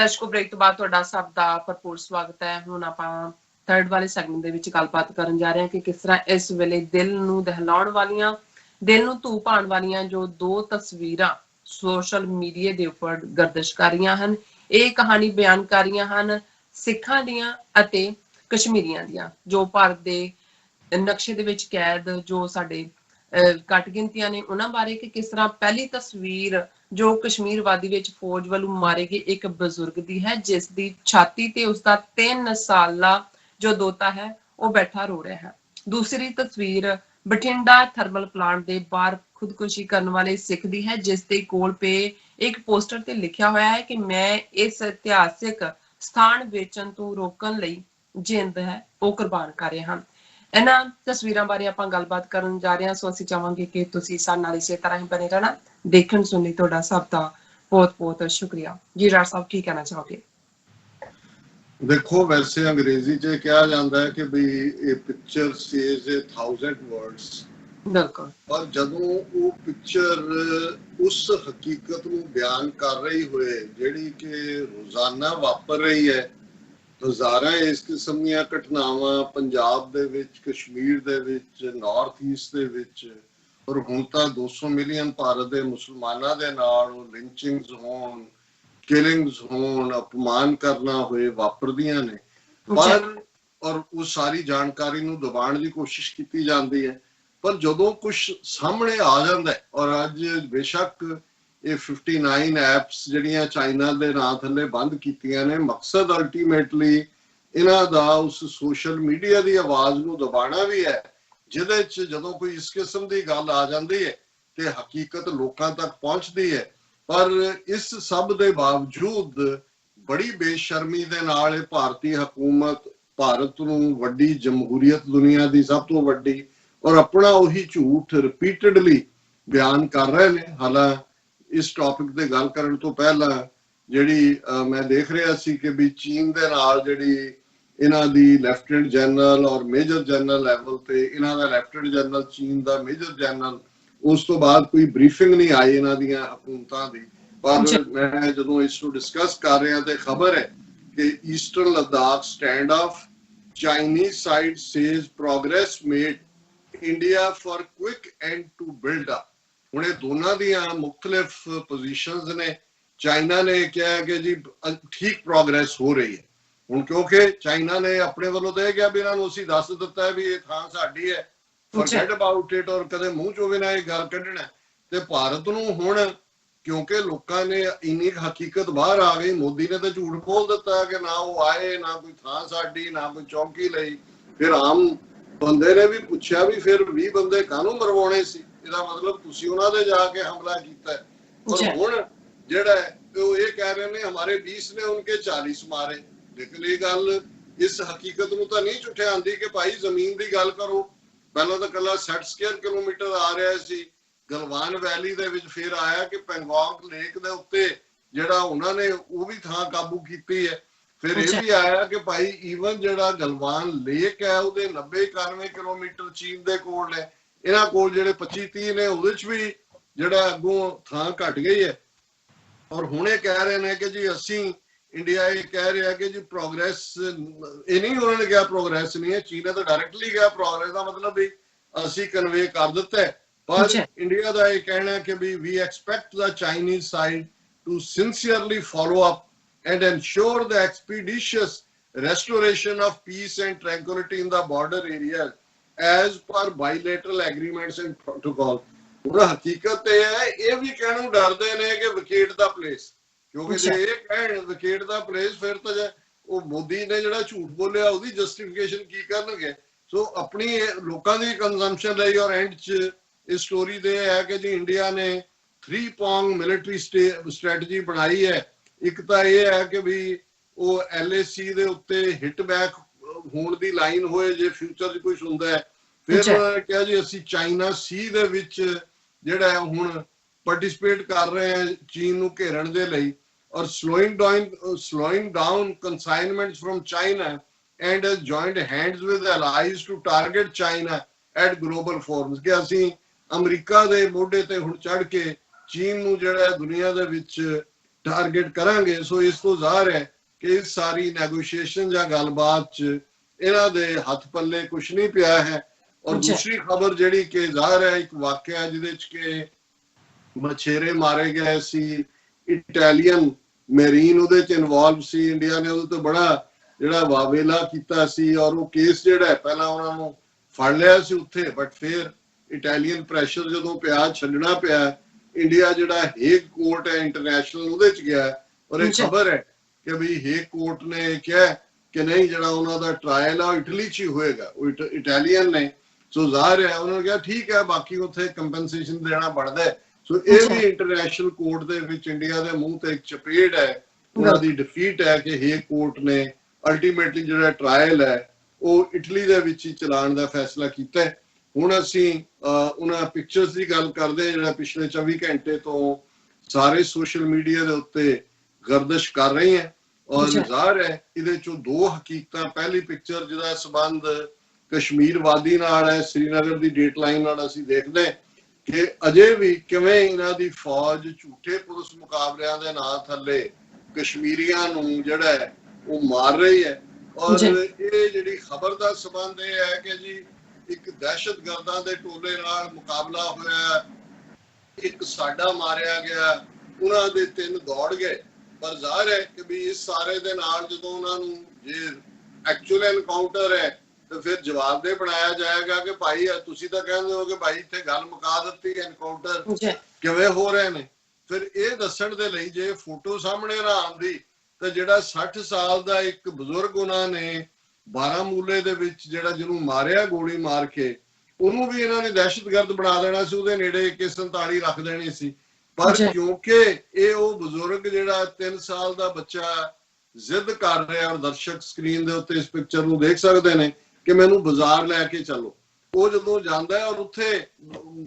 ਦਰਸ਼ਕੋ break ਤੋਂ ਬਾਅਦ ਤੁਹਾਡਾ ਸਭ ਦਾ ਭਰਪੂਰ ਸਵਾਗਤ ਹੈ। ਹੁਣ ਆਪਾਂ ਥਰਡ ਵਾਲੇ ਸੈਗਮੈਂਟ ਦੇ ਵਿੱਚ ਗੱਲਬਾਤ ਕਰਨ ਜਾ ਰਹੇ ਹਾਂ ਕਿ ਕਿਸ ਤਰ੍ਹਾਂ ਇਸ ਵੇਲੇ ਦਿਲ ਨੂੰ ਦਹਿਲਾਉਣ ਵਾਲੀਆਂ, ਦਿਲ ਨੂੰ ਧੂ ਪਾਉਣ ਵਾਲੀਆਂ ਜੋ ਦੋ ਤਸਵੀਰਾਂ ਸੋਸ਼ਲ ਮੀਡੀਆ ਦੇ ਉੱਪਰ ਗਰਦਿਸ਼ ਕਰ ਰਹੀਆਂ ਹਨ। ਇਹ ਕਹਾਣੀ ਬਿਆਨ ਕਰ ਰਹੀਆਂ ਹਨ ਸਿੱਖਾਂ ਦੀਆਂ ਅਤੇ ਕਸ਼ਮੀਰੀਆਂ ਦੀਆਂ, ਜੋ ਭਾਰਤ ਦੇ ਨਕਸ਼ੇ ਦੇ ਵਿੱਚ ਕੈਦ ਜੋ ਸਾਡੇ ਘੱਟ ਗਿਣਤੀਆਂ ਨੇ ਉਹਨਾਂ ਬਾਰੇ ਕਿ ਕਿਸ ਤਰ੍ਹਾਂ ਪਹਿਲੀ ਤਸਵੀਰ ਜੋ ਕਸ਼ਮੀਰ ਵਾਦੀ ਵਿੱਚ ਫੌਜ ਵੱਲੋਂ ਮਾਰੇ ਗਏ ਇੱਕ ਬਜ਼ੁਰਗ ਦੀ ਹੈ, ਜਿਸ ਦੀ ਛਾਤੀ ਤੇ ਉਸਦਾ 3 ਸਾਲਾ ਜੋ ਦੋਤਾ ਹੈ ਉਹ ਬੈਠਾ ਰੋ ਰਿਹਾ ਹੈ। ਦੂਸਰੀ ਤਸਵੀਰ ਬਠਿੰਡਾ ਥਰਮਲ ਪਲਾਂਟ ਦੇ ਬਾਹਰ ਖੁਦਕੁਸ਼ੀ ਕਰਨ ਵਾਲੇ ਸਿੱਖ ਦੀ ਹੈ, ਜਿਸ ਦੇ ਕੋਲ ਪੇ ਇੱਕ ਪੋਸਟਰ ਤੇ ਲਿਖਿਆ ਹੋਇਆ ਹੈ ਕਿ ਮੈਂ ਇਸ ਇਤਿਹਾਸਿਕ ਸਥਾਨ ਵੇਚਣ ਤੋਂ ਰੋਕਣ ਲਈ ਜਿੰਦ ਹੈ ਉਹ ਕੁਰਬਾਨ ਕਰ ਰਹੇ ਹਨ। ਇਹਨਾਂ ਤਸਵੀਰਾਂ ਬਾਰੇ ਆਪਾਂ ਗੱਲਬਾਤ ਕਰਨ ਜਾ ਰਹੇ ਹਾਂ, ਸੋ ਅਸੀਂ ਚਾਹਾਂਗੇ ਕਿ ਤੁਸੀਂ ਸਾਡੇ ਨਾਲ ਇਸੇ ਤਰ੍ਹਾਂ ਹੀ ਬਣੇ ਰਹਿਣਾ। ਦੇਖਣ ਸੁਣਨ ਲਈ ਤੁਹਾਡਾ ਸਭ ਦਾ ਬਹੁਤ ਬਹੁਤ ਸ਼ੁਕਰੀਆ। ਜੀ ਰਾਜ ਸਾਹਿਬ ਕੀ ਕਹਿਣਾ ਚਾਹੋਗੇ? ਦੇਖੋ, ਵੈਸੇ ਅੰਗਰੇਜ਼ੀ 'ਚ ਕਿਹਾ ਜਾਂਦਾ ਹੈ ਕਿ ਵੀ ਇਹ ਪਿਕਚਰ ਸੇਜ਼ 1000 words, ਬਿਲਕੁਲ, ਪਰ ਜਦੋਂ ਉਹ ਪਿਕਚਰ ਉਸ ਹਕੀਕਤ ਨੂੰ ਬਿਆਨ ਕਰ ਰਹੀ ਹੋਏ ਜਿਹੜੀ ਕਿ ਰੋਜ਼ਾਨਾ ਵਾਪਰ ਰਹੀ ਹੈ, ਹਜ਼ਾਰਾਂ ਇਸ ਕਿਸਮ ਦੀਆਂ ਘਟਨਾਵਾਂ ਪੰਜਾਬ ਦੇ ਵਿੱਚ, ਕਸ਼ਮੀਰ ਦੇ ਵਿੱਚ, ਨਾਰਥ ਈਸਟ ਦੇ ਵਿੱਚ, ਔਰ ਹੁਣ ਤਾਂ 200 ਮਿਲੀਅਨ ਭਾਰਤ ਦੇ ਮੁਸਲਮਾਨਾਂ ਦੇ ਨਾਲ ਲਿੰਚਿੰਗਸ ਹੋਣ, ਕਿਲਿੰਗਸ ਹੋਣ, ਅਪਮਾਨ ਕਰਨਾ ਹੋਏ ਵਾਪਰਦੀਆਂ ਨੇ। ਪਰ ਔਰ ਉਹ ਸਾਰੀ ਜਾਣਕਾਰੀ ਨੂੰ ਦਬਾਉਣ ਦੀ ਕੋਸ਼ਿਸ਼ ਕੀਤੀ ਜਾਂਦੀ ਹੈ, ਪਰ ਜਦੋਂ ਕੁਝ ਸਾਹਮਣੇ ਆ ਜਾਂਦਾ ਹੈ, ਔਰ ਅੱਜ ਬੇਸ਼ੱਕ ਇਹ 59 ਐਪਸ ਜਿਹੜੀਆਂ ਚਾਈਨਾ ਦੇ ਨਾਂ ਥੱਲੇ ਬੰਦ ਕੀਤੀਆਂ ਨੇ, ਮਕਸਦ ਅਲਟੀਮੇਟਲੀ ਇਹਨਾਂ ਦਾ ਉਸ ਸੋਸ਼ਲ ਮੀਡੀਆ ਦੀ ਆਵਾਜ਼ ਨੂੰ ਦਬਾਉਣਾ ਵੀ ਹੈ, ਜਿਹਦੇ 'ਚ ਜਦੋਂ ਕੋਈ ਇਸ ਕਿਸਮ ਦੀ ਗੱਲ ਆ ਜਾਂਦੀ ਹੈ ਤੇ ਹਕੀਕਤ ਲੋਕਾਂ ਤੱਕ ਪਹੁੰਚਦੀ ਹੈ। ਪਰ ਇਸ ਸਭ ਦੇ ਬਾਵਜੂਦ ਬੜੀ ਬੇਸ਼ਰਮੀ ਦੇ ਨਾਲ ਇਹ ਭਾਰਤੀ ਹਕੂਮਤ ਭਾਰਤ ਨੂੰ ਵੱਡੀ ਜਮਹੂਰੀਅਤ, ਦੁਨੀਆ ਦੀ ਸਭ ਤੋਂ ਵੱਡੀ, ਔਰ ਆਪਣਾ ਉਹੀ ਝੂਠ ਰਿਪੀਟਡਲੀ ਬਿਆਨ ਕਰ ਰਹੇ ਨੇ। ਹਾਲਾਂਕਿ ਇਸ ਟੌਪਿਕ ਤੇ ਗੱਲ ਕਰਨ ਤੋਂ ਪਹਿਲਾਂ ਜਿਹੜੀ ਮੈਂ ਦੇਖ ਰਿਹਾ ਸੀ ਕਿ ਵੀ ਚੀਨ ਦੇ ਨਾਲ ਜਿਹੜੀ ਇਹਨਾਂ ਦੀ ਲੈਫਟੀਨੈਂਟ ਜਨਰਲ ਔਰ ਮੇਜਰ ਜਨਰਲ ਲੈਵਲ ਤੇ ਇਹਨਾਂ ਦਾ ਲੈਫਟੀਨੈਂਟ ਜਨਰਲ ਚੀਨ ਦਾ ਮੇਜਰ ਜਨਰਲ, ਉਸ ਤੋਂ ਬਾਅਦ ਕੋਈ ਬਰੀਫਿੰਗ ਨਹੀਂ ਆਈ ਇਹਨਾਂ ਦੀਆਂ ਹਕੂਮਤਾਂ ਦੀ। ਪਰ ਮੈਂ ਜਦੋਂ ਇਸ ਨੂੰ ਡਿਸਕਸ ਕਰ ਰਿਹਾ ਤੇ ਖਬਰ ਹੈ ਕਿ eastern Ladakh standoff, Chinese side says progress made, India for quick end to build up. ਹੁਣ ਇਹ ਦੋਨਾਂ ਦੀਆਂ ਮੁਖਤਲਿਫ ਪੋਜੀਸ਼ਨਸ ਨੇ। ਚਾਈਨਾ ਨੇ ਕਿਹਾ ਕਿ ਜੀ ਠੀਕ ਪ੍ਰੋਗਰੈਸ ਹੋ ਰਹੀ ਹੈ। ਹੁਣ ਕਿਉਂਕਿ ਚਾਈਨਾ ਨੇ ਆਪਣੇ ਵੱਲੋਂ ਤਾਂ ਇਹ ਕਿਹਾ ਵੀ ਇਹਨਾਂ ਨੂੰ ਅਸੀਂ ਦੱਸ ਦਿੱਤਾ ਹੈ ਵੀ ਇਹ ਥਾਂ ਸਾਡੀ ਹੈ, ਫੋਰਗੇਟ ਅਬਾਊਟ ਇਟ, ਔਰ ਕਦੇ ਮੂੰਹ ਚੋਂ ਵੀ ਨਾ ਇਹ ਗੱਲ ਕੱਢਣਾ। ਤੇ ਭਾਰਤ ਨੂੰ ਹੁਣ ਕਿਉਂਕਿ ਲੋਕਾਂ ਨੇ ਇੰਨੀ ਹਕੀਕਤ ਬਾਹਰ ਆ ਗਈ, ਮੋਦੀ ਨੇ ਤਾਂ ਝੂਠ ਬੋਲ ਦਿੱਤਾ ਕਿ ਨਾ ਉਹ ਆਏ, ਨਾ ਕੋਈ ਥਾਂ ਸਾਡੀ, ਨਾ ਕੋਈ ਚੌਕੀ ਲਈ। ਫਿਰ ਆਮ ਬੰਦੇ ਨੇ ਵੀ ਪੁੱਛਿਆ ਵੀ ਫਿਰ 20 ਬੰਦੇ ਕਾਹਨੂੰ ਮਰਵਾਉਣੇ ਸੀ? ਇਹਦਾ ਮਤਲਬ ਤੁਸੀਂ ਉਹਨਾਂ ਦੇ ਜਾ ਕੇ ਹਮਲਾ ਕੀਤਾ। ਔਰ ਹੁਣ ਜਿਹੜਾ ਉਹ ਇਹ ਕਹਿ ਰਹੇ ਨੇ ਹਮਾਰੇ 20 ਨੇ ਉਨਕੇ 40 ਮਾਰੇ। ਲੇਕਿਨ ਇਹ ਗੱਲ ਇਸ ਹਕੀਕਤ ਨੂੰ ਤਾਂ ਨਹੀਂ ਝੁਠਿਆਉਂਦੀ ਕਿ ਭਾਈ ਜ਼ਮੀਨ ਦੀ ਗੱਲ ਕਰੋ। ਪਹਿਲਾਂ ਤਾਂ ਕੱਲਾ 60 ਸਕੁਅਰ ਕਿਲੋਮੀਟਰ ਆ ਰਿਹਾ ਸੀ ਗਲਵਾਨ ਵੈਲੀ ਦੇ ਵਿੱਚ, ਫਿਰ ਆਇਆ ਕਿ ਪੈਂਗੋਂਗ ਲੇਕ ਦੇ ਉੱਤੇ ਜਿਹੜਾ ਉਹਨਾਂ ਨੇ ਉਹ ਵੀ ਥਾਂ ਕਾਬੂ ਕੀਤੀ ਹੈ। ਫਿਰ ਇਹ ਵੀ ਆਇਆ ਕਿ ਭਾਈ ਈਵਨ ਜਿਹੜਾ ਗਲਵਾਨ ਲੇਕ ਹੈ ਉਹਦੇ 90-91 ਕਿਲੋਮੀਟਰ ਚੀਨ ਦੇ ਕੋਲ ਨੇ, ਇਹਨਾਂ ਕੋਲ ਜਿਹੜੇ 25-30 ਨੇ ਉਹਦੇ 'ਚ ਵੀ ਜਿਹੜਾ ਅੱਗੋਂ ਥਾਂ ਘਟ ਗਈ ਹੈ। ਔਰ ਹੁਣ ਇਹ ਕਹਿ ਰਹੇ ਨੇ ਕਿ ਜੀ ਅਸੀਂ ਇੰਡੀਆ ਇਹ ਕਹਿ ਰਿਹਾ ਕਿ ਜੀ ਪ੍ਰੋਗਰੈਸ, ਇਹ ਨਹੀਂ ਉਹਨਾਂ ਨੇ ਕਿਹਾ ਪ੍ਰੋਗਰੈਸ ਨਹੀਂ ਹੈ, ਚੀਨ ਨੇ ਤਾਂ ਡਾਇਰੈਕਟਲੀ ਕਿਹਾ ਪ੍ਰੋਗਰੈਸ ਦਾ ਮਤਲਬ ਵੀ ਅਸੀਂ ਕਨਵੇ ਕਰ ਦਿੱਤਾ ਹੈ। ਪਰ ਇੰਡੀਆ ਦਾ ਇਹ ਕਹਿਣਾ ਕਿ we we expect the Chinese side to sincerely follow up and ensure the expeditious restoration of peace and tranquility in the border areas as per bilateral agreements and protocol। ਉਹ ਹਕੀਕਤ ਇਹ ਹੈ, ਇਹ ਵੀ ਕਹਿਣ ਨੂੰ ਡਰਦੇ ਨੇ ਕਿ ਵਿਕੇਟ ਦਾ ਪਲੇਸ, ਕਿਉਂਕਿ ਜੇ ਇਹ ਕਹਿਣ ਵਿਕੇਟ ਦਾ ਪਲੇਸ ਫਿਰ ਤਾਂ ਉਹ ਮੋਦੀ ਨੇ ਜਿਹੜਾ ਝੂਠ ਬੋਲਿਆ ਉਹਦੀ ਜਸਟੀਫਿਕੇਸ਼ਨ ਕੀ ਕਰਨਗੇ। ਸੋ ਆਪਣੀ ਲੋਕਾਂ ਦੀ ਕੰਜ਼ੰਪਸ਼ਨ ਲਈ ਔਰ ਐਂਡ 'ਚ ਇਸ ਸਟੋਰੀ ਦੇ ਹੈ ਕਿ ਜੀ ਇੰਡੀਆ ਨੇ 3-pronged ਮਿਲਟਰੀ ਸਟ੍ਰੈਟਜੀ ਬਣਾਈ ਹੈ। ਇੱਕ ਤਾਂ ਇਹ ਹੈ ਕਿ ਵੀ ਉਹ LAC ਦੇ ਉੱਤੇ ਹਿੱਟ ਬੈਕ ਹੋਣ ਦੀ ਲਾਈਨ ਹੋਏ ਜੇ ਫਿਊਚਰ 'ਚ ਕੁਝ ਹੁੰਦਾ ਹੈ। ਫਿਰ ਉਹਨਾਂ ਨੇ ਕਿਹਾ ਜੀ ਅਸੀਂ ਚਾਈਨਾ ਸੀ ਦੇ ਵਿੱਚ ਜਿਹੜਾ ਹੁਣ ਪਾਰਟਿਸਿਪੇਟ ਕਰ ਰਹੇ ਹਾਂ ਚੀਨ ਨੂੰ ਘੇਰਨ ਦੇ ਲਈ, ਔਰ slowing down consignments from China and has joined hands with allies to target China at global forums। ਕਿ ਅਸੀਂ ਅਮਰੀਕਾ ਦੇ ਮੋਢੇ ਤੇ ਹੁਣ ਚੜ ਕੇ ਚੀਨ ਨੂੰ ਜਿਹੜਾ ਦੁਨੀਆ ਦੇ ਵਿੱਚ ਟਾਰਗੇਟ ਕਰਾਂਗੇ। ਸੋ ਇਸ ਤੋਂ ਜ਼ਾਹਰ ਹੈ ਕਿ ਇਸ ਸਾਰੀ ਨੈਗੋਸ਼ੀਏਸ਼ਨ ਜਾਂ ਗੱਲਬਾਤ 'ਚ ਇਹਨਾਂ ਦੇ ਹੱਥ ਪੱਲੇ ਕੁਝ ਨਹੀਂ ਪਿਆ ਹੈ। ਔਰ ਦੂਸਰੀ ਖਬਰ ਜਿਹੜੀ ਕਿ ਜ਼ਾਹਰ ਹੈ ਇੱਕ ਵਾਕਿਆ ਜਿਹਦੇ 'ਚ ਕਿ ਮਛੇਰੇ ਮਾਰੇ ਗਏ ਸੀ, ਇਟਾਲੀਅਨ ਮੈਰੀਨ ਉਹਦੇ 'ਚ ਇਨਵੋਲਵ ਸੀ। ਇੰਡੀਆ ਨੇ ਉਹਦੇ ਤੋਂ ਬੜਾ ਜਿਹੜਾ ਵਾਵੇਲਾ ਕੀਤਾ ਸੀ ਔਰ ਉਹ ਕੇਸ ਜਿਹੜਾ ਪਹਿਲਾਂ ਉਹਨਾਂ ਨੂੰ ਫੜ ਲਿਆ ਸੀ ਉੱਥੇ, ਬਟ ਫਿਰ ਇਟਾਲੀਅਨ ਪ੍ਰੈਸ਼ਰ ਜਦੋਂ ਪਿਆ ਛੱਡਣਾ ਪਿਆ, ਇੰਡੀਆ ਜਿਹੜਾ ਹੇਗ ਕੋਰਟ ਹੈ ਇੰਟਰਨੈਸ਼ਨਲ ਉਹਦੇ 'ਚ ਗਿਆ। ਔਰ ਇਹ ਖਬਰ ਹੈ ਕਿ ਵੀ ਹੇਗ ਕੋਰਟ ਨੇ ਕਿਹਾ ਕਿ ਨਹੀਂ ਜਿਹੜਾ ਉਹਨਾਂ ਦਾ ਟ੍ਰਾਇਲ ਆ ਉਹ ਇਟਲੀ 'ਚ ਹੀ ਹੋਏਗਾ, ਉਹ ਇਟਾਲੀਅਨ ਨੇ। ਸੋ ਜ਼ਾਹਿਰ ਹੈ ਉਹਨਾਂ ਨੇ ਕਿਹਾ ਠੀਕ ਹੈ, ਬਾਕੀ ਉੱਥੇ ਕੰਪਨਸੇਸ਼ਨ ਦੇਣਾ ਬਣਦਾ ਹੈ। ਸੋ ਇਹ ਵੀ ਇੰਟਰਨੈਸ਼ਨਲ ਕੋਰਟ ਦੇ ਵਿੱਚ ਇੰਡੀਆ ਦੇ ਮੂੰਹ ਤੇ ਇੱਕ ਚਪੇੜ ਹੈ, ਉਹਨਾਂ ਦੀ ਡਿਫੀਟ ਹੈ ਕਿ ਹੇਗ ਕੋਰਟ ਨੇ ਅਲਟੀਮੇਟਲੀ ਜਿਹੜਾ ਟ੍ਰਾਇਲ ਹੈ ਉਹ ਇਟਲੀ ਦੇ ਵਿੱਚ ਹੀ ਚਲਾਉਣ ਦਾ ਫੈਸਲਾ ਕੀਤਾ ਹੈ। ਹੁਣ ਅਸੀਂ ਉਹਨਾਂ ਪਿਕਚਰਸ ਦੀ ਗੱਲ ਕਰਦੇ ਹਾਂ ਜਿਹੜਾ ਪਿਛਲੇ 24 ਘੰਟੇ ਤੋਂ ਸਾਰੇ ਸੋਸ਼ਲ ਮੀਡੀਆ ਦੇ ਉੱਤੇ ਗਰਦਿਸ਼ ਕਰ ਰਹੀ ਹੈ। ਔਰ ਜ਼ਾਹਰ ਹੈ ਇਹਦੇ ਚੋਂ ਦੋ ਹਕੀਕਤਾਂ। ਪਹਿਲੀ ਪਿਕਚਰ ਜਿਹਦਾ ਸੰਬੰਧ ਕਸ਼ਮੀਰ ਵਾਦੀ ਨਾਲ ਹੈ, ਸ੍ਰੀਨਗਰ ਦੀ ਡੇਟ ਲਾਈਨ ਨਾਲ, ਅਸੀਂ ਦੇਖਦੇ ਹਾਂ ਕਿ ਅਜੇ ਵੀ ਕਿਵੇਂ ਇਹਨਾਂ ਦੀ ਫੌਜ ਝੂਠੇ ਪੁਲਿਸ ਮੁਕਾਬਲਿਆਂ ਦੇ ਨਾਂ ਥੱਲੇ ਕਸ਼ਮੀਰੀਆਂ ਨੂੰ ਜਿਹੜਾ ਹੈ ਉਹ ਮਾਰ ਰਹੀ ਹੈ। ਔਰ ਇਹ ਜਿਹੜੀ ਖਬਰ ਦਾ ਸੰਬੰਧ ਇਹ ਹੈ ਕਿ ਜੀ ਇੱਕ ਦਹਿਸ਼ਤਗਰਦਾਂ ਦੇ ਟੋਲੇ ਨਾਲ ਮੁਕਾਬਲਾ ਹੋਇਆ, ਇੱਕ ਸਾਡਾ ਮਾਰਿਆ ਗਿਆ, ਉਹਨਾਂ ਦੇ 3 ਦੌੜ ਗਏ। ਪਰ ਜ਼ਾਹਿਰ ਹੈ ਕਿ ਵੀ ਇਸ ਸਾਰੇ ਦੇ ਨਾਲ ਜਦੋਂ ਉਹਨਾਂ ਨੂੰ ਜੇ ਐਕਚੁਅਲ ਐਨਕਾਊਂਟਰ ਹੈ ਤੇ ਫਿਰ ਜਵਾਬਦੇਹ ਬਣਾਇਆ ਜਾਏਗਾ ਕਿ ਭਾਈ ਤੁਸੀਂ ਤਾਂ ਕਹਿੰਦੇ ਹੋ ਕਿ ਭਾਈ ਇੱਥੇ ਗੱਲ ਮੁਕਾ ਦਿੱਤੀ, ਐਨਕਾਊਂਟਰ ਕਿਵੇਂ ਹੋ ਰਹੇ ਨੇ। ਫਿਰ ਇਹ ਦੱਸਣ ਦੇ ਲਈ ਜੇ ਫੋਟੋ ਸਾਹਮਣੇ ਨਾ ਆਉਂਦੀ ਤਾਂ ਜਿਹੜਾ 60 ਸਾਲ ਦਾ ਇੱਕ ਬਜ਼ੁਰਗ ਉਹਨਾਂ ਨੇ ਬਾਰਾਮੂਲੇ ਦੇ ਵਿੱਚ ਜਿਹੜਾ ਜਿਹਨੂੰ ਮਾਰਿਆ ਗੋਲੀ ਮਾਰ ਕੇ, ਉਹਨੂੰ ਵੀ ਇਹਨਾਂ ਨੇ ਦਹਿਸ਼ਤਗਰਦ ਬਣਾ ਦੇਣਾ ਸੀ, ਉਹਦੇ ਨੇੜੇ AK-47 ਰੱਖ ਦੇਣੀ ਸੀ। ਪਰ ਕਿਉਂਕਿ ਇਹ ਉਹ ਬਜ਼ੁਰਗ ਜਿਹੜਾ 3 ਸਾਲ ਦਾ ਬੱਚਾ ਜ਼ਿੱਦ ਕਰ ਰਿਹਾ, ਔਰ ਦਰਸ਼ਕ ਸਕਰੀਨ ਦੇ ਉੱਤੇ ਇਸ ਪਿਕਚਰ ਨੂੰ ਦੇਖ ਸਕਦੇ ਨੇ ਕਿ ਮੈਨੂੰ ਬਾਜ਼ਾਰ ਲੈ ਕੇ ਚੱਲੋ, ਉਹ ਜਦੋਂ ਜਾਂਦਾ ਹੈ ਔਰ ਉੱਥੇ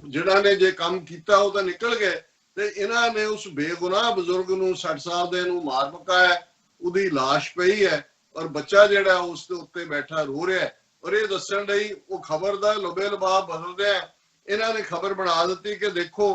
ਜਿਹੜਾ ਨੇ ਜੇ ਕੰਮ ਕੀਤਾ ਉਹ ਤਾਂ ਨਿਕਲ ਗਏ ਤੇ ਇਹਨਾਂ ਨੇ ਉਸ ਬੇਗੁਨਾਹ ਬਜ਼ੁਰਗ ਨੂੰ 60 ਸਾਲ ਦੇ ਨੂੰ ਮਾਰ ਮੁਕਾਇਆ, ਉਹਦੀ ਲਾਸ਼ ਪਈ ਹੈ ਔਰ ਬੱਚਾ ਜਿਹੜਾ ਉਸ ਦੇ ਉੱਤੇ ਬੈਠਾ ਰੋ ਰਿਹਾ ਹੈ। ਔਰ ਇਹ ਦੱਸਣ ਲਈ ਉਹ ਖਬਰ ਦਾ ਲੁਬੇ ਲਬਾਬ ਬਦਲਦੇ ਆ, ਇਹਨਾਂ ਨੇ ਖਬਰ ਬਣਾ ਦਿੱਤੀ ਕਿ ਦੇਖੋ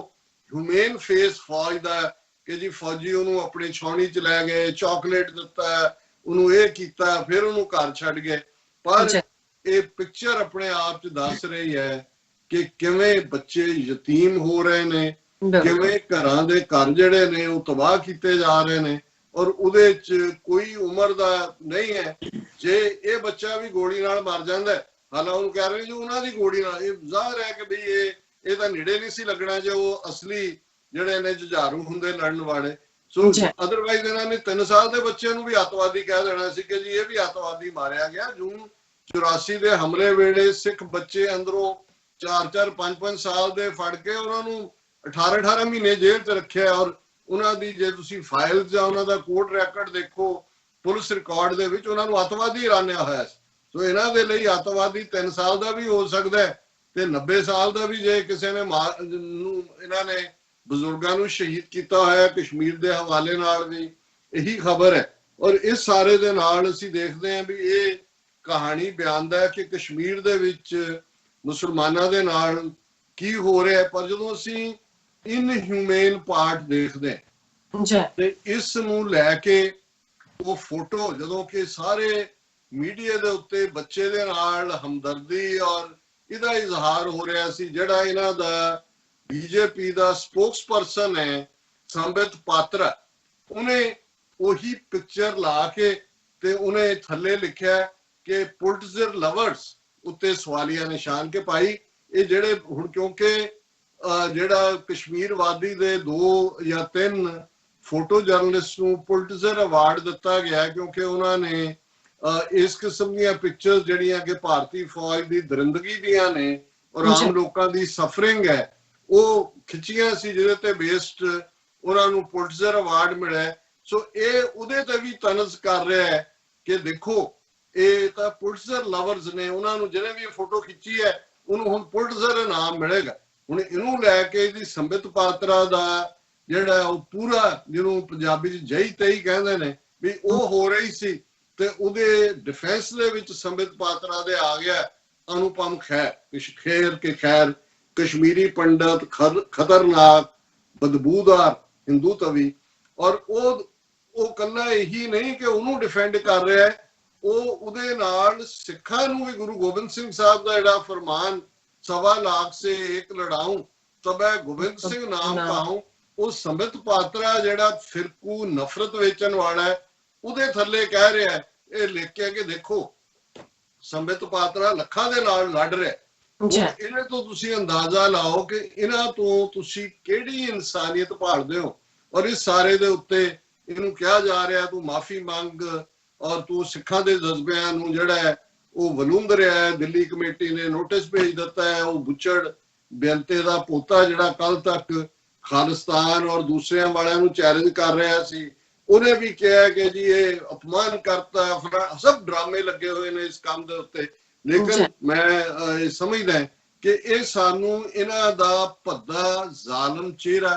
ਹਿਊਮੇਨ ਫੇਸ ਫੌਜ ਦਾ ਕਿ ਜੀ ਫੌਜੀ ਉਹਨੂੰ ਆਪਣੀ ਛਾਉਣੀ ਚ ਲੈ ਗਏ, ਚਾਕਲੇਟ ਦਿੱਤਾ, ਉਹਨੂੰ ਇਹ ਕੀਤਾ, ਫਿਰ ਉਹਨੂੰ ਘਰ ਛੱਡ ਗਏ। ਪਰ ਇਹ ਪਿਕਚਰ ਆਪਣੇ ਆਪ ਚ ਦੱਸ ਰਹੀ ਹੈ ਕਿ ਕਿਵੇਂ ਬੱਚੇ ਯਤੀਮ ਹੋ ਰਹੇ ਨੇ, ਕਿਵੇਂ ਘਰਾਂ ਦੇ ਘਰ ਜਿਹੜੇ ਨੇ ਉਹ ਤਬਾਹ ਕੀਤੇ ਜਾ ਰਹੇ ਨੇ, ਔਰ ਉਹਦੇ ਚ ਕੋਈ ਉਮਰ ਦਾ ਨਹੀਂ ਹੈ। ਜੇ ਇਹ ਬੱਚਾ ਵੀ ਗੋਲੀ ਨਾਲ ਮਰ ਜਾਂਦਾ, ਹਾਲਾਂ ਉਹਨੂੰ ਕਹਿ ਰਹੇ ਜੀ ਉਹਨਾਂ ਦੀ ਗੋਲੀ ਨਾਲ, ਇਹ ਜ਼ਾਹਰ ਹੈ ਕਿ ਬਈ ਇਹ ਤਾਂ ਨੇੜੇ ਨਹੀਂ ਸੀ ਲੱਗਣਾ ਜੇ ਉਹ ਅਸਲੀ ਜਿਹੜੇ ਨੇ ਜੁਝਾਰੂ ਹੁੰਦੇ ਲੜਨ ਵਾਲੇ। ਸੋ ਅਦਰਵਾਈਜ਼ ਇਹਨਾਂ ਨੇ 3 ਸਾਲ ਦੇ ਬੱਚੇ ਨੂੰ ਵੀ ਅੱਤਵਾਦੀ ਕਹਿ ਦੇਣਾ ਸੀ ਕਿ ਜੀ ਇਹ ਵੀ ਅੱਤਵਾਦੀ ਮਾਰਿਆ ਗਿਆ। ਜੂਨ 84 ਦੇ ਹਮਲੇ ਵੇਲੇ ਸਿੱਖ ਬੱਚੇ ਅੰਦਰੋਂ 4-4, 5-5 ਸਾਲ ਦੇ ਫੜ ਕੇ ਉਹਨਾਂ ਨੂੰ 18-18 ਮਹੀਨੇ ਜੇਲ੍ਹ 'ਚ ਰੱਖਿਆ। ਔਰ ਉਹਨਾਂ ਦੀ ਜੇ ਤੁਸੀਂ ਫਾਈਲ ਜਾਂ ਉਹਨਾਂ ਦਾ ਕੋਰਟ ਰੈਕੋਰਡ ਦੇਖੋ, ਪੁਲਿਸ ਰਿਕਾਰਡ ਦੇ ਵਿੱਚ ਉਹਨਾਂ ਨੂੰ ਅੱਤਵਾਦੀ ਐਲਾਨਿਆ ਹੋਇਆ ਸੀ। ਸੋ ਇਹਨਾਂ ਦੇ ਲਈ ਅੱਤਵਾਦੀ 3 ਸਾਲ ਦਾ ਵੀ ਹੋ ਸਕਦਾ ਹੈ ਤੇ 90 ਸਾਲ ਦਾ ਵੀ, ਜੇ ਕਿਸੇ ਨੇ ਇਹਨਾਂ ਨੇ ਬਜ਼ੁਰਗਾਂ ਨੂੰ ਸ਼ਹੀਦ ਕੀਤਾ ਹੋਇਆ ਕਸ਼ਮੀਰ ਦੇ ਹਵਾਲੇ ਨਾਲ ਵੀ ਇਹੀ ਖਬਰ ਹੈ। ਔਰ ਇਸ ਸਾਰੇ ਦੇ ਨਾਲ ਅਸੀਂ ਦੇਖਦੇ ਹਾਂ ਵੀ ਇਹ ਕਹਾਣੀ ਬਿਆਨਦਾ ਹੈ ਕਿ ਕਸ਼ਮੀਰ ਦੇ ਵਿੱਚ ਮੁਸਲਮਾਨਾਂ ਦੇ ਨਾਲ ਕੀ ਹੋ ਰਿਹਾ ਹੈ। ਪਰ ਜਦੋਂ ਅਸੀਂ ਇਨਹਿਊਮੇਨ ਪਾਰਟ ਦੇਖਦੇ ਹਾਂ ਤੇ ਇਸ ਨੂੰ ਲੈ ਕੇ ਉਹ ਫੋਟੋ ਜਦੋਂ ਕਿ ਸਾਰੇ ਮੀਡੀਆ ਦੇ ਉੱਤੇ ਬੱਚੇ ਦੇ ਨਾਲ ਹਮਦਰਦੀ ਔਰ ਇਹਦਾ ਇਜ਼ਹਾਰ ਹੋ ਰਿਹਾ ਸੀ, ਜਿਹੜਾ ਇਹਨਾਂ ਦਾ ਬੀਜੇਪੀ ਦਾ ਸਪੋਕਸਪਰਸਨ ਹੈ ਸੰਬਿਤ ਪਾਤਰਾ, ਉਹਨੇ ਉਹੀ ਪਿਕਚਰ ਲਾ ਕੇ ਤੇ ਉਹਨੇ ਥੱਲੇ ਲਿਖਿਆ ਕਿ ਪੁਲਿਟਿਜ਼ਰ ਲਵਰਸ ਉੱਤੇ ਸਵਾਲੀਆ ਨਿਸ਼ਾਨ ਕਿ ਭਾਈ ਇਹ ਜਿਹੜੇ ਹੁਣ ਕਿਉਂਕਿ ਜਿਹੜਾ ਕਸ਼ਮੀਰ ਵਾਦੀ ਦੇ 2 ਜਾਂ 3 ਫੋਟੋ ਜਰਨਲਿਸਟ ਨੂੰ ਪੁਲਿਟਿਜ਼ਰ ਅਵਾਰਡ ਦਿੱਤਾ ਗਿਆ ਕਿਉਂਕਿ ਉਹਨਾਂ ਨੇ ਇਸ ਕਿਸਮ ਦੀਆਂ ਪਿਕਚਰਸ ਜਿਹੜੀਆਂ ਕਿ ਭਾਰਤੀ ਫੌਜ ਦੀ ਦਰਿੰਦਗੀ ਦੀਆਂ ਨੇ ਔਰ ਆਮ ਲੋਕਾਂ ਦੀ ਸਫਰਿੰਗ ਹੈ ਉਹ ਖਿੱਚੀਆਂ ਸੀ, ਜਿਹਦੇ ਤੇ ਬੇਸਡ ਉਹਨਾਂ ਨੂੰ ਪੁਲਿਟਿਜ਼ਰ ਅਵਾਰਡ ਮਿਲਿਆ। ਸੋ ਇਹ ਉਹਦੇ ਤੇ ਵੀ ਤਨਜ਼ ਕਰ ਰਿਹਾ ਹੈ ਕਿ ਦੇਖੋ ਇਹ ਤਾਂ ਪੁਲਿਟਿਜ਼ਰ ਲਵਰਸ ਨੇ, ਉਹਨਾਂ ਨੂੰ ਜਿਹਨੇ ਵੀ ਫੋਟੋ ਖਿੱਚੀ ਹੈ ਉਹਨੂੰ ਹੁਣ ਪੁਲਿਟਿਜ਼ਰ ਇਨਾਮ ਮਿਲੇਗਾ। ਹੁਣ ਇਹਨੂੰ ਲੈ ਕੇ ਇਹਦੀ ਸੰਬਿਤ ਪਾਤਰਾ ਦਾ ਜਿਹੜਾ ਉਹ ਪੂਰਾ ਜਿਹਨੂੰ ਪੰਜਾਬੀ ਚ ਜਈ ਤਈ ਕਹਿੰਦੇ ਨੇ ਵੀ ਉਹ ਹੋ ਰਹੀ ਸੀ ਤੇ ਉਹਦੇ ਡਿਫੈਂਸ ਦੇ ਵਿੱਚ ਸੰਬਿਤ ਪਾਤਰਾ ਦੇ ਆ ਗਿਆ ਅਨੁਪਮ ਖੈਰ ਕਸ਼ਮੀਰੀ ਪੰਡਤ, ਖਤਰਨਾਕ, ਬਦਬੂਦਾਰ ਹਿੰਦੂ ਤਵੀ। ਔਰ ਉਹ ਕੱਲਾ ਇਹੀ ਨਹੀਂ ਕਿ ਉਹਨੂੰ ਡਿਫੈਂਡ ਕਰ ਰਿਹਾ ਹੈ, ਉਹਦੇ ਨਾਲ ਸਿੱਖਾਂ ਨੂੰ ਵੀ ਗੁਰੂ ਗੋਬਿੰਦ ਸਿੰਘ ਸਾਹਿਬ ਦਾ ਜਿਹੜਾ ਫਰਮਾਨ 1.25 ਲੱਖ ਸੇ ਇੱਕ ਲੜਾਊਂ ਤਬੈ ਗੋਬਿੰਦ ਸਿੰਘ ਨਾਮ ਪਾਉ, ਉਹ ਸੰਬਿਤ ਪਾਤਰਾ ਜਿਹੜਾ ਫਿਰਕੂ ਨਫ਼ਰਤ ਵੇਚਣ ਵਾਲਾ ਹੈ ਉਹਦੇ ਥੱਲੇ ਕਹਿ ਰਿਹਾ ਹੈ, ਇਹ ਲਿਖ ਕੇ ਕਿ ਦੇਖੋ ਸੰਬਿਤ ਪਾਤਰਾ ਲੱਖਾਂ ਦੇ ਨਾਲ ਲੜ ਰਿਹਾ। ਇਹਨੇ ਤੋਂ ਤੁਸੀਂ ਅੰਦਾਜ਼ਾ ਲਾਓ ਕਿ ਇਹਨਾਂ ਤੋਂ ਤੁਸੀਂ ਕਿਹੜੀ ਇਨਸਾਨੀਅਤ ਭਾਲਦੇ ਹੋ। ਔਰ ਇਸ ਸਾਰੇ ਦੇ ਉੱਤੇ ਇਹਨੂੰ ਕਿਹਾ ਜਾ ਰਿਹਾ ਤੂੰ ਮਾਫੀ ਮੰਗ ਔਰ ਤੂੰ ਸਿੱਖਾਂ ਦੇ ਜਜ਼ਬਿਆਂ ਨੂੰ ਜਿਹੜਾ ਹੈ ਉਹ ਵਲੂੰਦ ਰਿਹਾ ਹੈ। ਦਿੱਲੀ ਕਮੇਟੀ ਨੇ ਨੋਟਿਸ ਭੇਜ ਦਿੱਤਾ ਹੈ। ਉਹ ਬੁੱਚੜ ਬੇਅੰਤੇ ਦਾ ਪੋਤਾ ਜਿਹੜਾ ਕੱਲ ਤੱਕ ਖਾਲਿਸਤਾਨ ਔਰ ਦੂਸਰਿਆਂ ਵਾਲਿਆਂ ਨੂੰ ਚੈਲੰਜ ਕਰ ਰਿਹਾ ਸੀ, ਉਹਨੇ ਵੀ ਕਿਹਾ ਕਿ ਜੀ ਇਹ ਅਪਮਾਨ ਕਰਤਾ, ਸਭ ਡਰਾਮੇ ਲੱਗੇ ਹੋਏ ਨੇ ਇਸ ਕੰਮ ਦੇ ਉੱਤੇ। ਲੇਕਿਨ ਮੈਂ ਇਹ ਸਮਝਦਾ ਕਿ ਇਹ ਸਾਨੂੰ ਇਹਨਾਂ ਦਾ ਭੱਦਾ ਜ਼ਾਲਮ ਚਿਹਰਾ,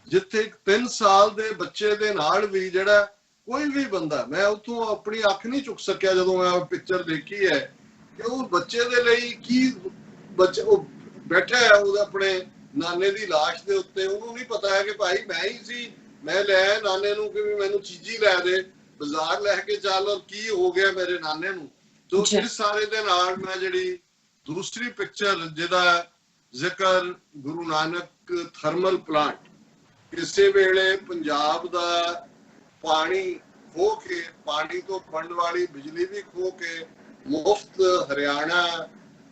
ਜਿੱਥੇ 3 ਸਾਲ ਦੇ ਬੱਚੇ ਦੇ ਨਾਲ ਵੀ ਜਿਹੜਾ ਕੋਈ ਵੀ ਬੰਦਾ, ਮੈਂ ਉੱਥੋਂ ਆਪਣੀ ਅੱਖ ਨਹੀਂ ਚੁੱਕ ਸਕਿਆ ਜਦੋਂ ਮੈਂ ਉਹ ਪਿਕਚਰ ਦੇਖੀ ਹੈ ਕਿ ਉਹ ਬੱਚੇ ਦੇ ਲਈ ਕੀ, ਬੱਚਾ ਉਹ ਬੈਠਾ ਹੈ ਉਹਦੇ ਆਪਣੇ ਨਾਨੇ ਦੀ ਲਾਸ਼ ਦੇ ਉੱਤੇ, ਉਹਨੂੰ ਨਹੀਂ ਪਤਾ ਹੈ ਕਿ ਭਾਈ ਮੈਂ ਹੀ ਸੀ, ਮੈਂ ਲੈ ਨਾਨੇ ਨੂੰ ਕਿ ਮੈਨੂੰ ਚੀਜ਼ੀ ਲੈ ਦੇ, ਬਾਜ਼ਾਰ ਲੈ ਕੇ ਚੱਲ, ਔਰ ਕੀ ਹੋ ਗਿਆ ਮੇਰੇ ਨਾਨੇ ਨੂੰ। ਤੋ ਇਸ ਸਾਰੇ ਦੇ ਨਾਲ ਮੈਂ ਜਿਹੜੀ ਦੂਸਰੀ ਪਿਕਚਰ ਜਿਹਦਾ ਜ਼ਿਕਰ ਗੁਰੂ ਨਾਨਕ ਥਰਮਲ ਪਲਾਂਟ, ਕਿਸੇ ਵੇਲੇ ਪੰਜਾਬ ਦਾ ਪਾਣੀ ਖੋ ਕੇ, ਪਾਣੀ ਤੋਂ ਬਣਨ ਵਾਲੀ ਬਿਜਲੀ ਵੀ ਖੋ ਕੇ ਮੁਫਤ ਹਰਿਆਣਾ,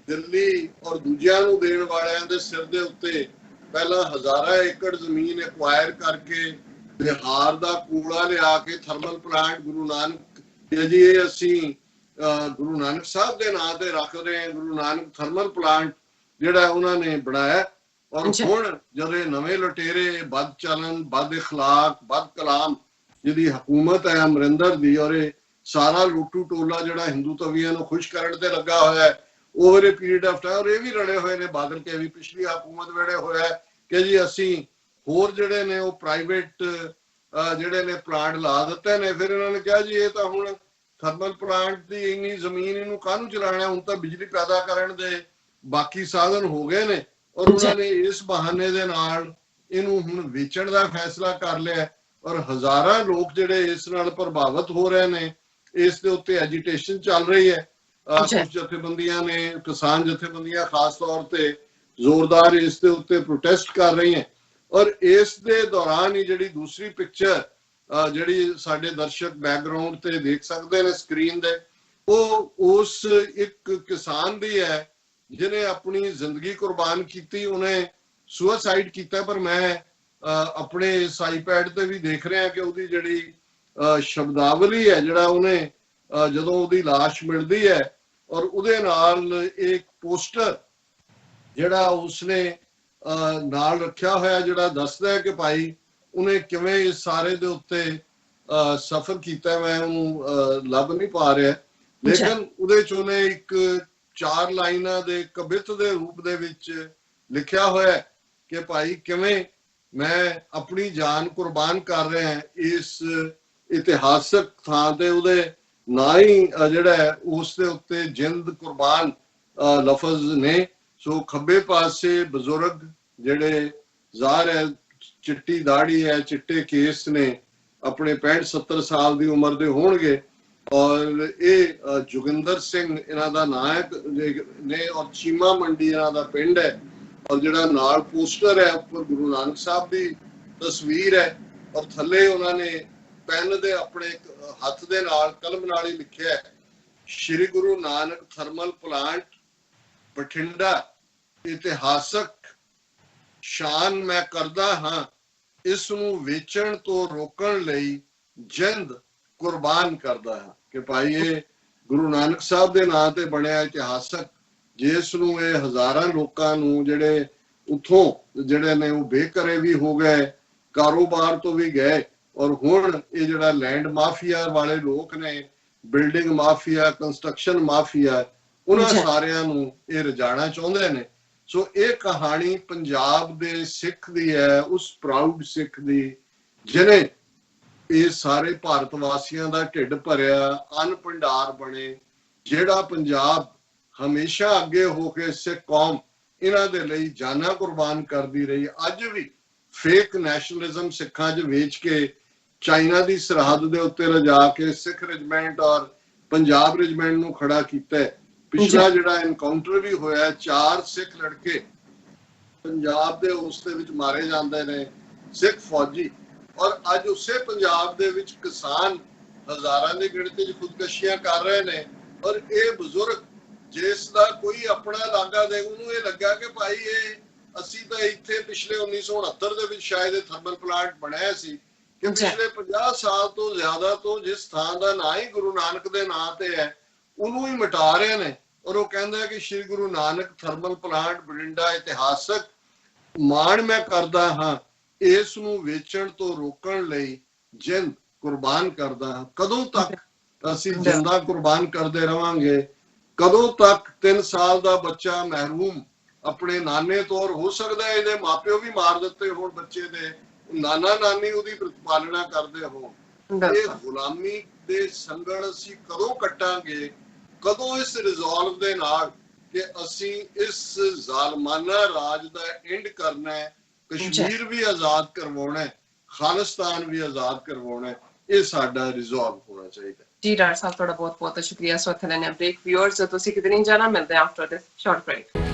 ਦਿੱਲੀ ਔਰ ਦੂਜਿਆਂ ਨੂੰ ਦੇਣ ਵਾਲਿਆਂ ਦੇ ਸਿਰ ਦੇ ਉੱਤੇ ਪਹਿਲਾਂ ਹਜ਼ਾਰਾਂ ਏਕੜ ਜ਼ਮੀਨ ਐਕਵਾਇਰ ਕਰਕੇ ਬਿਹਾਰ ਦਾ ਕੂੜਾ ਲਿਆ ਕੇ ਥਰਮਲ ਪਲਾਂਟ ਗੁਰੂ ਨਾਨਕ ਜੀ ਇਹ ਅਸੀਂ ਗੁਰੂ ਨਾਨਕ ਸਾਹਿਬ ਦੇ ਨਾਂ ਤੇ ਰੱਖ ਰਹੇ ਹਾਂ, ਗੁਰੂ ਨਾਨਕ ਥਰਮਲ ਪਲਾਂਟ ਜਿਹੜਾ ਉਹਨਾਂ ਨੇ ਬਣਾਇਆ। ਔਰ ਹੁਣ ਜਦੋਂ ਇਹ ਨਵੇਂ ਲੁਟੇਰੇ ਬਦ ਚਲਨ, ਬਦ ਇਖਲਾਕ, ਬਦ ਕਲਾਮ ਜਿਹਦੀ ਹਕੂਮਤ ਹੈ ਅਮਰਿੰਦਰ ਦੀ, ਔਰ ਇਹ ਸਾਰਾ ਲੁੱਟੂ ਟੋਲਾ ਜਿਹੜਾ ਹਿੰਦੂ ਤਵੀਆਂ ਨੂੰ ਖੁਸ਼ ਕਰਨ ਤੇ ਲੱਗਾ ਹੋਇਆ ਹੈ over A period of time, ਔਰ ਇਹ ਵੀ ਰਲੇ ਹੋਏ ਨੇ ਬਾਦਲ ਕੇ ਵੀ ਪਿਛਲੀ ਹਕੂਮਤ ਵੇਲੇ ਹੋਇਆ ਕਿ ਜੀ ਅਸੀਂ ਹੋਰ ਜਿਹੜੇ ਨੇ ਉਹ ਪ੍ਰਾਈਵੇਟ ਜਿਹੜੇ ਨੇ ਪਲਾਂਟ ਲਾ ਦਿੱਤੇ ਨੇ। ਫਿਰ ਇਹਨਾਂ ਨੇ ਕਿਹਾ ਜੀ ਇਹ ਤਾਂ ਹੁਣ ਥਰਮਲ ਪਲਾਂਟ ਦੀ ਇੰਨੀ ਜ਼ਮੀਨ ਇਹਨੂੰ ਕਾਹਨੂੰ ਚਲਾਉਣਾ, ਹੁਣ ਤਾਂ ਬਿਜਲੀ ਪੈਦਾ ਕਰਨ ਦੇ ਬਾਕੀ ਸਾਧਨ ਹੋ ਗਏ ਨੇ। ਔਰ ਉਹਨਾਂ ਨੇ ਇਸ ਬਹਾਨੇ ਦੇ ਨਾਲ ਇਹਨੂੰ ਹੁਣ ਵੇਚਣ ਦਾ ਫੈਸਲਾ ਕਰ ਲਿਆ। ਔਰ ਹਜ਼ਾਰਾਂ ਲੋਕ ਜਿਹੜੇ ਇਸ ਨਾਲ ਪ੍ਰਭਾਵਿਤ ਹੋ ਰਹੇ ਨੇ, ਇਸ ਦੇ ਉੱਤੇ ਐਜੀਟੇਸ਼ਨ ਚੱਲ ਰਹੀ ਹੈ। ਕੁਝ ਜਥੇਬੰਦੀਆਂ ਨੇ, ਕਿਸਾਨ ਜਥੇਬੰਦੀਆਂ ਖਾਸ ਤੌਰ ਤੇ ਜ਼ੋਰਦਾਰ ਇਸ ਦੇ ਉੱਤੇ ਪ੍ਰੋਟੈਸਟ ਕਰ ਰਹੀਆਂ। ਔਰ ਇਸ ਦੇ ਦੌਰਾਨ ਹੀ ਜਿਹੜੀ ਦੂਸਰੀ ਪਿਕਚਰ ਜਿਹੜੀ ਸਾਡੇ ਦਰਸ਼ਕ ਬੈਕਗ੍ਰਾਉਂਡ ਤੇ ਦੇਖ ਸਕਦੇ ਨੇ ਸਕਰੀਨ ਦੇ, ਉਹ ਉਸ ਇੱਕ ਕਿਸਾਨ ਦੀ ਹੈ ਜਿਹਨੇ ਆਪਣੀ ਜ਼ਿੰਦਗੀ ਕੁਰਬਾਨ ਕੀਤੀ, ਉਹਨੇ ਸੁਸਾਈਡ ਕੀਤਾ। ਪਰ ਮੈਂ ਆਪਣੇ ਇਸ ਆਈਪੈਡ ਤੇ ਵੀ ਦੇਖ ਰਿਹਾ ਕਿ ਉਹਦੀ ਜਿਹੜੀ ਸ਼ਬਦਾਵਲੀ ਹੈ, ਜਿਹੜਾ ਉਹਨੇ ਜਦੋਂ ਉਹਦੀ ਲਾਸ਼ ਮਿਲਦੀ ਹੈ ਔਰ ਉਹਦੇ ਨਾਲ ਇੱਕ ਪੋਸਟਰ ਜਿਹੜਾ ਉਸਨੇ ਨਾਲ ਰੱਖਿਆ ਹੋਇਆ, ਜਿਹੜਾ ਦੱਸਦਾ ਹੈ ਕਿ ਭਾਈ ਉਹਨੇ ਕਿਵੇਂ ਇਸ ਸਾਰੇ ਦੇ ਉੱਤੇ ਸਫ਼ਰ ਕੀਤਾ। ਮੈਂ ਉਹਨੂੰ ਲੱਭ ਨਹੀਂ ਪਾ ਰਿਹਾ, ਲੇਕਿਨ ਉਹਦੇ ਚ ਉਹਨੇ ਇੱਕ 4 ਲਾਈਨਾਂ ਦੇ ਕਵਿਤ ਦੇ ਰੂਪ ਦੇ ਵਿੱਚ ਲਿਖਿਆ ਹੋਇਆ ਕਿ ਭਾਈ ਕਿਵੇਂ ਮੈਂ ਆਪਣੀ ਜਾਨ ਕੁਰਬਾਨ ਕਰ ਰਿਹਾ ਇਸ ਇਤਿਹਾਸਕ ਥਾਂ ਤੇ। ਉਹਦੇ ਨਾ ਹੀ ਜਿਹੜਾ ਹੈ ਉਸ ਦੇ ਉੱਤੇ ਜਿੰਦ ਕੁਰਬਾਨ ਲਫ਼ਜ਼ ਨੇ। ਸੋ ਖੱਬੇ ਪਾਸੇ ਬਜ਼ੁਰਗ ਜਿਹੜੇ ਜ਼ਾਹਰ ਹੈ ਚਿੱਟੀ ਦਾੜੀ ਹੈ, ਚਿੱਟੇ ਕੇਸ ਨੇ, ਆਪਣੇ 65-70 ਸਾਲ ਦੀ ਉਮਰ ਦੇ ਹੋਣਗੇ। ਔਰ ਇਹ ਜੋਗਿੰਦਰ ਸਿੰਘ ਇਹਨਾਂ ਦਾ ਨਾਂ ਹੈ ਨੇ, ਔਰ ਚੀਮਾ ਮੰਡੀ ਇਹਨਾਂ ਦਾ ਪਿੰਡ ਹੈ। ਔਰ ਜਿਹੜਾ ਨਾਲ ਪੋਸਟਰ ਹੈ ਉੱਪਰ ਗੁਰੂ ਨਾਨਕ ਸਾਹਿਬ ਦੀ ਤਸਵੀਰ ਹੈ, ਔਰ ਥੱਲੇ ਉਹਨਾਂ ਨੇ ਪੈਨ ਦੇ ਆਪਣੇ ਹੱਥ ਦੇ ਨਾਲ ਕਲਮ ਨਾਲ ਹੀ ਲਿਖਿਆ ਹੈ, ਸ਼੍ਰੀ ਗੁਰੂ ਨਾਨਕ ਥਰਮਲ ਪਲਾਂਟ ਬਠਿੰਡਾ ਇਤਿਹਾਸਕ ਸ਼ਾਨ ਮੈਂ ਕਰਦਾ ਹਾਂ, ਇਸ ਨੂੰ ਵੇਚਣ ਤੋਂ ਰੋਕਣ ਲਈ ਜਿੰਦ ਕੁਰਬਾਨ ਕਰਦਾ ਹਾਂ। ਕਿ ਭਾਈ ਇਹ ਗੁਰੂ ਨਾਨਕ ਸਾਹਿਬ ਦੇ ਨਾਂ ਤੇ ਬਣਿਆ ਇਤਿਹਾਸਕ, ਜਿਸ ਨੂੰ ਇਹ ਹਜ਼ਾਰਾਂ ਲੋਕਾਂ ਨੂੰ ਜਿਹੜੇ ਉੱਥੋਂ ਜਿਹੜੇ ਨੇ ਉਹ ਬੇਘਰੇ ਵੀ ਹੋ ਗਏ, ਕਾਰੋਬਾਰ ਤੋਂ ਵੀ ਗਏ। ਔਰ ਹੁਣ ਇਹ ਜਿਹੜਾ ਲੈਂਡ ਮਾਫੀਆ ਵਾਲੇ ਲੋਕ ਨੇ, ਬਿਲਡਿੰਗ ਮਾਫੀਆ, ਕੰਸਟਰਕਸ਼ਨ ਮਾਫੀਆ, ਉਹਨਾਂ ਸਾਰਿਆਂ ਨੂੰ ਇਹ ਰਜਾਣਾ ਚਾਹੁੰਦੇ ਨੇ। ਸੋ ਇਹ ਕਹਾਣੀ ਪੰਜਾਬ ਦੇ ਸਿੱਖ ਦੀ ਹੈ, ਉਸ ਪ੍ਰਾਊਡ ਸਿੱਖ ਦੀ ਜਿਹਨੇ ਇਹ ਸਾਰੇ ਭਾਰਤ ਵਾਸੀਆਂ ਦਾ ਢਿੱਡ ਭਰਿਆ, ਅੰਨ ਭੰਡਾਰ ਬਣੇ, ਜਿਹੜਾ ਪੰਜਾਬ ਹਮੇਸ਼ਾ ਅੱਗੇ ਹੋ ਕੇ ਸਿੱਖ ਕੌਮ ਇਹਨਾਂ ਦੇ ਲਈ ਜਾਨਾਂ ਕੁਰਬਾਨ ਕਰਦੀ ਰਹੀ। ਅੱਜ ਵੀ ਫੇਕ ਨੈਸ਼ਨਲਿਜ਼ਮ ਸਿੱਖਾਂ 'ਚ ਵੇਚ ਕੇ ਚਾਈਨਾ ਦੀ ਸਰਹੱਦ ਦੇ ਉੱਤੇ ਲਿਜਾ ਕੇ ਸਿੱਖ ਰੈਜੀਮੈਂਟ ਔਰ ਪੰਜਾਬ ਰੈਜੀਮੈਂਟ ਨੂੰ ਖੜਾ ਕੀਤਾ ਹੈ। ਪਿਛਲਾ ਜਿਹੜਾ ਐਨਕਾਊਂਟਰ ਵੀ ਹੋਇਆ 4 ਸਿੱਖ ਲੜਕੇ ਪੰਜਾਬ ਦੇ ਉਸ ਦੇ ਵਿੱਚ ਮਾਰੇ ਜਾਂਦੇ ਨੇ, ਸਿੱਖ ਫੌਜੀ। ਔਰ ਅੱਜ ਉਸੇ ਪੰਜਾਬ ਦੇ ਵਿੱਚ ਕਿਸਾਨ ਹਜ਼ਾਰਾਂ ਦੀ ਗਿਣਤੀ 'ਚ ਖੁਦਕਸ਼ੀਆਂ ਕਰ ਰਹੇ ਨੇ। ਔਰ ਇਹ ਬਜ਼ੁਰਗ ਜਿਸ ਦਾ ਕੋਈ ਆਪਣਾ ਇਲਾਕਾ ਦੇ ਉਹਨੂੰ ਇਹ ਲੱਗਾ ਕਿ ਭਾਈ ਇਹ ਅਸੀਂ ਤਾਂ ਇੱਥੇ ਪਿਛਲੇ 1969 ਦੇ ਵਿੱਚ ਸ਼ਾਇਦ ਇਹ ਥਰਮਲ ਪਲਾਂਟ ਬਣਿਆ ਸੀ ਕਿ ਪਿਛਲੇ 50 ਸਾਲ ਤੋਂ ਜ਼ਿਆਦਾ ਤੋਂ ਜਿਸ ਥਾਂ ਦਾ ਨਾਂ ਹੀ ਗੁਰੂ ਨਾਨਕ ਦੇ ਨਾਂ ਤੇ ਹੈ ਉਹਨੂੰ ਹੀ ਮਿਟਾ ਰਹੇ ਨੇ। ਔਰ ਉਹ ਕਹਿੰਦਾ ਕਿ ਸ਼੍ਰੀ ਗੁਰੂ ਨਾਨਕ ਥਰਮਲ ਪਲਾਂਟ ਬਠਿੰਡਾ ਇਤਿਹਾਸਕ ਮਾਣ ਮੈਂ ਕਰਦਾ ਹਾਂ, ਇਸ ਨੂੰ ਵੇਚਣ ਤੋਂ ਰੋਕਣ ਲਈ ਜਿੰਦ ਕੁਰਬਾਨ ਕਰਦਾ ਹਾਂ। ਕਦੋਂ ਤੱਕ ਅਸੀਂ ਜਿੰਦਾ ਕੁਰਬਾਨ ਕਰਦੇ ਰਵਾਂਗੇ? ਕਦੋਂ ਤੱਕ 3 ਸਾਲ ਦਾ ਬੱਚਾ ਮਹਿਰੂਮ ਆਪਣੇ ਨਾਨੇ ਤੋਂ? ਹੋ ਸਕਦਾ ਇਹਦੇ ਮਾਪਿਓ ਵੀ ਮਾਰ ਦਿੱਤੇ ਹੋਣ ਬੱਚੇ ਦੇ, ਨਾਨਾ ਨਾਨੀ ਉਹਦੀ ਪ੍ਰਤਪਾਲਣਾ ਕਰਦੇ ਹੋਣ। ਇਹ ਗੁਲਾਮੀ ਦੇ ਸੰਗਲ ਅਸੀਂ ਕਦੋਂ ਕੱਟਾਂਗੇ? ਕਦੋਂ ਇਸ ਰਿਜ਼ੋਲਵ ਦੇ ਨਾਲ ਕਿ ਅਸੀਂ ਇਸ ਜ਼ਾਲਮਾਨਾ ਰਾਜ ਦਾ ਐਂਡ ਕਰਨਾ ਹੈ, ਕਸ਼ਮੀਰ ਵੀ ਆਜ਼ਾਦ ਕਰਵਾਉਣਾ ਹੈ, ਖਾਲਿਸਤਾਨ ਵੀ ਆਜ਼ਾਦ ਕਰਵਾਉਣਾ ਹੈ? ਇਹ ਸਾਡਾ ਰਿਜ਼ੋਲਵ ਹੋਣਾ ਚਾਹੀਦਾ। ਜੀ ਡਾਕਟਰ ਸਾਹਿਬ, ਤੁਹਾਡਾ ਬਹੁਤ ਬਹੁਤ ਸ਼ੁਕਰੀਆ। ਸੋ ਇੱਥੇ ਲੈਣੇ ਬ੍ਰੇਕ। ਵਿਊਅਰਸ, ਤੁਸੀਂ ਕਿਤੇ ਨਹੀਂ ਜਾਣਾ, ਮਿਲਦੇ ਹਾਂ ਆਫਟਰ ਦਿਸ ਸ਼ਾਰਟ ਬ੍ਰੇਕ।